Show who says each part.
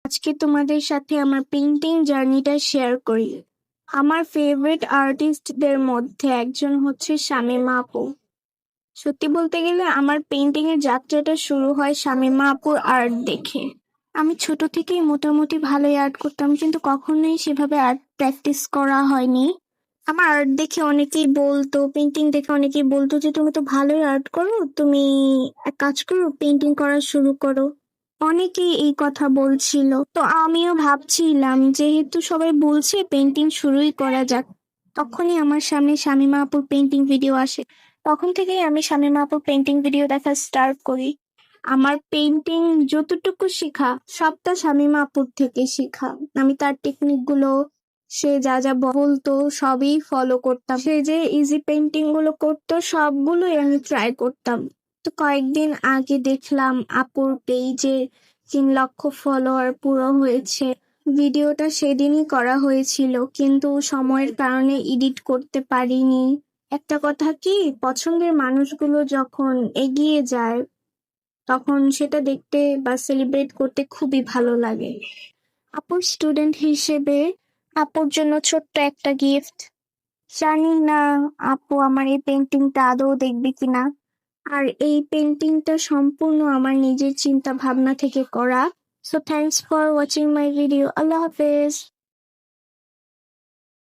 Speaker 1: আজকে তোমাদের সাথে আমার পেইন্টিং জার্নিটা শেয়ার করি। আমার ফেভারিট আর্টিস্টদের মধ্যে একজন হচ্ছে শামীমা আপু। সত্যি বলতে গেলে আমার পেইন্টিং এর যাত্রাটা শুরু হয় শামীমা আপুর আর্ট দেখে। আমি ছোট থেকেই মোটামুটি ভালোই আর্ট করতাম, কিন্তু কখনোই সেভাবে আর্ট প্র্যাকটিস করা হয়নি। আমার আর্ট দেখে অনেকেই বলতো, পেইন্টিং দেখে অনেকেই বলতো যে তুমি তো ভালোই আর্ট করো, তুমি এক কাজ করো, পেইন্টিং করা শুরু করো। অনেকেই এই কথা বলছিল, তো আমিও ভাবছিলাম যেহেতু সবাই বলছে পেইন্টিং শুরুই করা যাক। তখনই আমার সামনে শামীমা আপুর পেইন্টিং ভিডিও আসে। তখন থেকেই আমি শামীমা আপুর পেইন্টিং ভিডিও দেখা স্টার্ট করি। আমার পেইন্টিং যতটুকু শেখা সবটা শামীমা আপুর থেকে শেখা। আমি তার টেকনিক গুলো, সে যা যা বলতো সবই ফলো করতাম। সে যে ইজি পেইন্টিং গুলো করতো সবগুলোই আমি ট্রাই করতাম। তো কয়েকদিন আগে দেখলাম আপুর পেজে 3 লক্ষ ফলোয়ার পুরো হয়েছে। ভিডিওটা সেদিনই করা হয়েছিল, কিন্তু সময়ের কারণে এডিট করতে পারিনি। একটা কথা কি, পছন্দের মানুষগুলো যখন এগিয়ে যায় তখন সেটা দেখতে বা সেলিব্রেট করতে খুবই ভালো লাগে। আপুর স্টুডেন্ট হিসেবে আপুর জন্য ছোট্ট একটা গিফট। জানি না আপু আমার এই পেন্টিংটা আদৌ দেখবে কিনা। আর এই পেন্টিংটা সম্পূর্ণ আমার নিজের চিন্তা ভাবনা থেকে করা। So thanks for watching my video. আল্লাহ হাফেজ।